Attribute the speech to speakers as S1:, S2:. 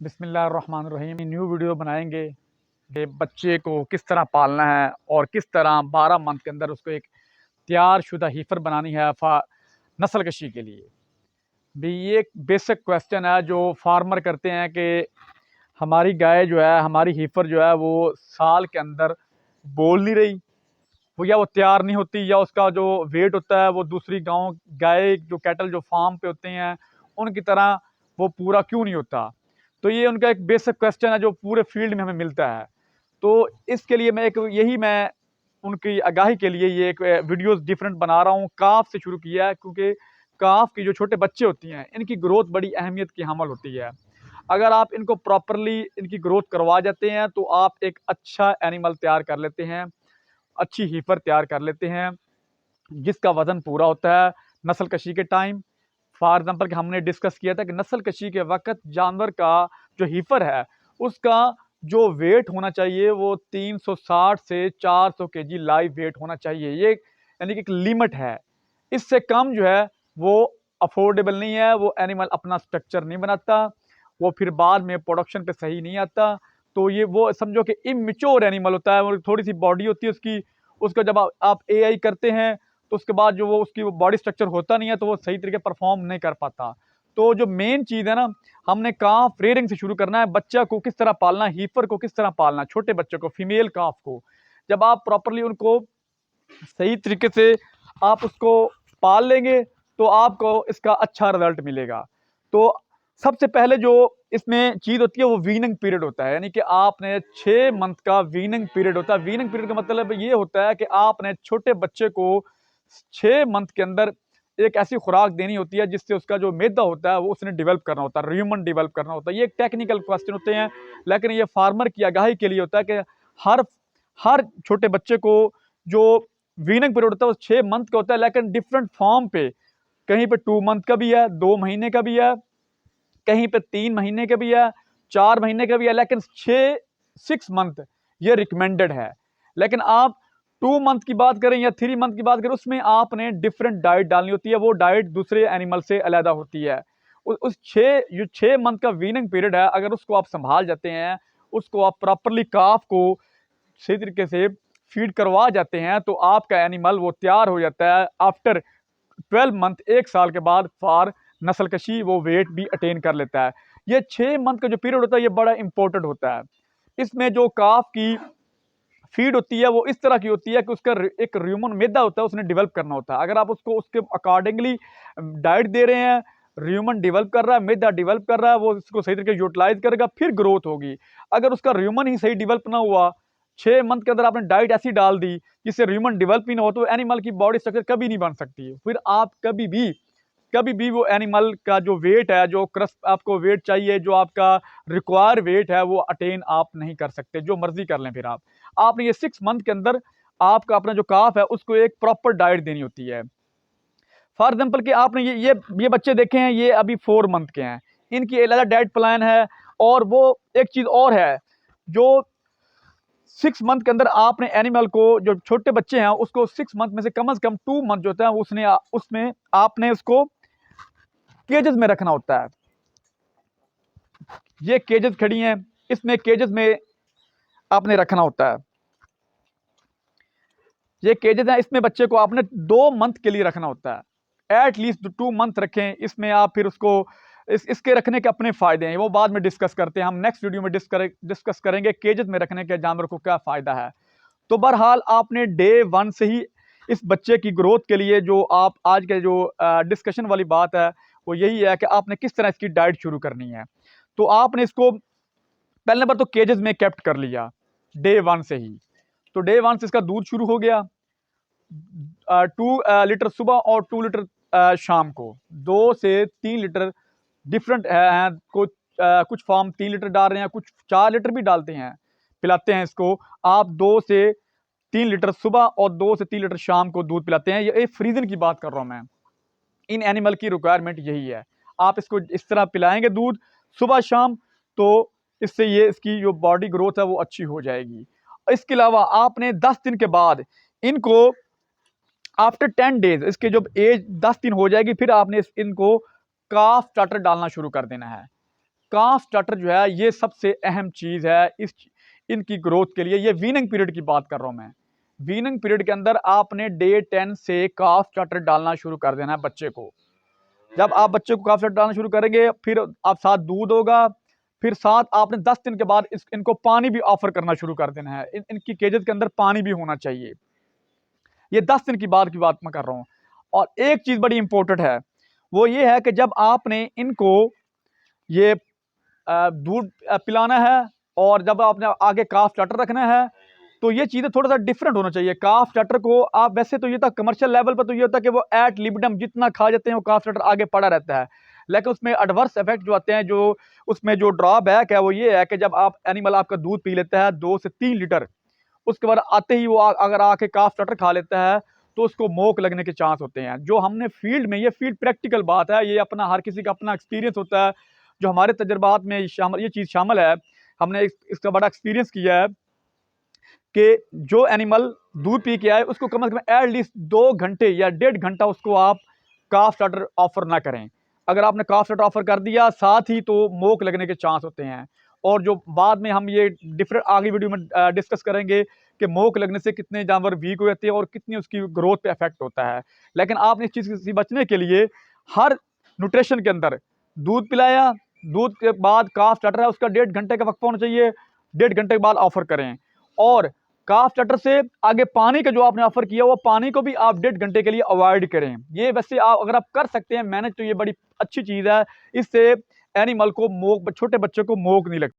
S1: बिस्मिल्लाहिर्रहमानिर्रहीम। New video बनाएंगे कि बच्चे को किस तरह पालना है और किस तरह 12 मंथ के अंदर उसको एक तैयार शुदा हीफर बनानी है नस्ल कशी के लिए। भी ये एक बेसिक क्वेश्चन है जो फार्मर करते हैं कि हमारी गाय जो है, हमारी हीफर जो है वो साल के अंदर बोल नहीं रही, वो या वो तैयार नहीं होती, या उसका जो वेट होता है वो दूसरी गाँव गाय जो कैटल जो फार्म पे होते हैं उनकी तरह वो पूरा क्यों नहीं होता। तो ये उनका एक बेसिक क्वेश्चन है जो पूरे फील्ड में हमें मिलता है। तो इसके लिए मैं उनकी आगाही के लिए ये एक वीडियोस डिफरेंट बना रहा हूँ। काफ से शुरू किया है क्योंकि काफ की जो छोटे बच्चे होती हैं इनकी ग्रोथ बड़ी अहमियत की हामल होती है। अगर आप इनको प्रॉपरली इनकी ग्रोथ करवा जाते हैं तो आप एक अच्छा एनिमल तैयार कर लेते हैं, अच्छी हीफर तैयार कर लेते हैं जिसका वजन पूरा होता है नस्ल कशी के टाइम। फॉर एग्जाम्पल कि हमने डिस्कस किया था कि नस्ल कशी के वक्त जानवर का जो हीफर है उसका जो वेट होना चाहिए वो 360 से 400 केजी लाइव वेट होना चाहिए। ये यानी कि एक लिमिट है, इससे कम जो है वो अफोर्डेबल नहीं है। वो एनिमल अपना स्ट्रक्चर नहीं बनाता, वो फिर बाद में प्रोडक्शन पे सही नहीं आता। तो ये वो समझो कि इमेच्योर एनिमल होता है, वो थोड़ी सी बॉडी होती है उसकी। उसका जब आप एआई करते हैं तो उसके बाद जो वो उसकी बॉडी स्ट्रक्चर होता नहीं है तो वो सही तरीके परफॉर्म नहीं कर पाता। तो जो मेन चीज़ है ना, हमने काफ रेयरिंग से शुरू करना है। बच्चा को किस तरह पालना, हीफर को किस तरह पालना, छोटे बच्चे को, फीमेल काफ को जब आप प्रॉपरली उनको सही तरीके से आप उसको पाल लेंगे तो आपको इसका अच्छा रिजल्ट मिलेगा। तो सबसे पहले जो इसमें चीज़ होती है वो वीनिंग पीरियड होता है, यानी कि आपने 6 मंथ का वीनिंग पीरियड होता है। वीनिंग पीरियड का मतलब ये होता है कि आपने छोटे बच्चे को 6 मंथ के अंदर एक ऐसी खुराक देनी होती है जिससे उसका जो मैदा होता है वो उसने डेवलप करना होता है, र्यूमन डेवलप करना होता है। ये एक टेक्निकल क्वेश्चन होते हैं, लेकिन ये फार्मर की आगाही के लिए होता है कि हर हर छोटे बच्चे को जो वीनिंग पीरियड होता है वो 6 मंथ का होता है, लेकिन डिफरेंट फॉर्म पे, कहीं पे 2 मंथ का भी है, 2 महीने का भी है, कहीं पे 3 महीने का भी है, 4 महीने का भी है, लेकिन 6 मंथ ये रिकमेंडेड है। लेकिन आप 2 मंथ की बात करें या 3 मंथ की बात करें उसमें आपने डिफरेंट डाइट डालनी होती है। वो डाइट दूसरे एनिमल से अलग होती है। उस 6 मंथ का वीनिंग पीरियड है, अगर उसको आप संभाल जाते हैं, उसको आप प्रॉपरली काफ को सही तरीके से फीड करवा जाते हैं तो आपका एनिमल वो तैयार हो जाता है आफ्टर 12 मंथ, 1 साल के बाद फॉर नस्ल कशी वो वेट भी अटेन कर लेता है। ये 6 मंथ का जो पीरियड होता है ये बड़ा इंपॉर्टेंट होता है। इसमें जो काफ की फीड होती है वो इस तरह की होती है कि उसका एक र्यूमन मैदा होता है, उसने डेवलप करना होता है। अगर आप उसको उसके अकॉर्डिंगली डाइट दे रहे हैं, र्यूमन डेवलप कर रहा है, मैदा डेवलप कर रहा है, वो इसको सही तरीके से यूटिलाइज करेगा फिर ग्रोथ होगी। अगर उसका र्यूमन ही सही डेवलप ना हुआ, 6 मंथ के अंदर आपने डाइट ऐसी डाल दी जिससे ह्यूमन डेवलप ही ना हो, तो एनिमल की बॉडी स्ट्रक्चर कभी नहीं बन सकती। फिर आप कभी भी वो एनिमल का जो वेट है, जो क्रस्ट आपको वेट चाहिए, जो आपका रिक्वायर वेट है, वो अटेन आप नहीं कर सकते, जो मर्जी कर लें। फिर आपने ये 6 मंथ के अंदर आपका अपना जो काफ है उसको एक प्रॉपर डाइट देनी होती है। फॉर एग्जाम्पल कि आपने ये बच्चे देखे हैं, ये अभी 4 मंथ के हैं, इनकी अलग डाइट प्लान है। और वो एक चीज़ और है, जो 6 मंथ के अंदर आपने एनिमल को, जो छोटे बच्चे हैं उसको 6 मंथ में से कम 2 मंथ जो होता है उसमें आपने उसको केजेस में रखना होता है। ये केजेस खड़ी हैं, इसमें केजेस में आपने रखना होता है। ये केजेस हैं, इसमें बच्चे को आपने 2 मंथ के लिए रखना होता है। एटलीस्ट 2 मंथ रखें इसमें आप। फिर उसको इसके रखने के अपने फायदे हैं, वो बाद में डिस्कस करते हैं। हम नेक्स्ट वीडियो में डिस्कस करेंगे केजेस में रखने के जानवर को क्या फायदा है। तो बहरहाल आपने डे 1 से ही इस बच्चे की ग्रोथ के लिए जो आप आज के जो डिस्कशन वाली बात है वो यही है कि आपने किस तरह इसकी डाइट शुरू करनी है। तो आपने इसको पहले नंबर तो केजेस में कैप्ट कर लिया डे 1 से ही। तो डे 1 से इसका दूध शुरू हो गया, 2 लीटर सुबह और 2 लीटर शाम को, 2 से 3 लीटर डिफरेंट है। कुछ फार्म 3 लीटर डाल रहे हैं, कुछ 4 लीटर भी डालते हैं, पिलाते हैं इसको। आप 2 से 3 लीटर सुबह और 2 से 3 लीटर शाम को दूध पिलाते हैं। ये फ्रीजन की बात कर रहा हूं मैं, इन एनिमल की रिक्वायरमेंट यही है। आप इसको इस तरह पिलाएंगे दूध सुबह शाम, तो इससे ये इसकी जो बॉडी ग्रोथ है वो अच्छी हो जाएगी। इसके अलावा आपने 10 दिन के बाद इनको, आफ्टर 10 डेज, इसके जब एज 10 दिन हो जाएगी फिर आपने इनको काफ स्टार्टर डालना शुरू कर देना है। काफ स्टार्टर जो है ये सबसे अहम चीज़ है इनकी ग्रोथ के लिए। ये वीनिंग पीरियड की बात कर रहा हूँ मैं। वीनिंग पीरियड के अंदर आपने डे 10 से काफ स्टार्टर डालना शुरू कर देना है बच्चे को। जब आप बच्चे को काफ स्टार्टर डालना शुरू करेंगे, फिर आप साथ दूध होगा, फिर साथ आपने 10 दिन के बाद इनको पानी भी ऑफर करना शुरू कर देना है। इनकी केजेस के अंदर पानी भी होना चाहिए। ये 10 दिन की बात मैं कर रहा हूँ। और एक चीज़ बड़ी इंपॉर्टेंट है, वो ये है कि जब आपने इनको ये दूध पिलाना है और जब आपने आगे काफ स्टार्टर रखना है, तो ये चीज़ें थोड़ा सा डिफरेंट होना चाहिए। काफ स्टार्टर को आप वैसे तो ये था कमर्शियल लेवल पर तो ये होता है कि वो एट लिबिडम जितना खा जाते हैं वो काफ स्टार्टर आगे पड़ा रहता है, लेकिन उसमें एडवर्स इफेक्ट जो आते हैं, जो उसमें जो ड्रॉबैक है वो ये है कि जब आप एनिमल आपका दूध पी लेता है 2 से 3 लीटर, उसके बाद आते ही वो अगर आके काफ स्टार्टर खा लेता है तो उसको मोक लगने के चांस होते हैं। जो हमने फील्ड में, ये फील्ड प्रैक्टिकल बात है, ये अपना हर किसी का अपना एक्सपीरियंस होता है, जो हमारे तजर्बात में ये चीज़ शामिल है। हमने इसका बड़ा एक्सपीरियंस किया है कि जो एनिमल दूध पी के आए उसको कम से कम एटलीस्ट 2 घंटे या 1.5 घंटा उसको आप काफ स्टार्टर ऑफर ना करें। अगर आपने काफ स्टार्टर ऑफर कर दिया साथ ही तो मोक लगने के चांस होते हैं। और जो बाद में हम ये डिफरेंट आगे वीडियो में डिस्कस करेंगे कि मोक लगने से कितने जानवर वीक हो जाते हैं और कितनी उसकी ग्रोथ पे इफेक्ट होता है। लेकिन आपने इस चीज़ से बचने के लिए हर न्यूट्रिशन के अंदर दूध पिलाया, दूध के बाद काफ स्टार्टर है उसका 1.5 घंटे का वक्फा होना चाहिए, 1.5 घंटे के बाद ऑफर करें। और काफ स्टार्टर से आगे पानी का जो आपने ऑफर किया वो पानी को भी आप 1.5 घंटे के लिए अवॉइड करें। ये वैसे आप अगर आप कर सकते हैं मैनेज तो ये बड़ी अच्छी चीज़ है। इससे एनिमल को मोक, छोटे बच्चे को मोक नहीं लगती।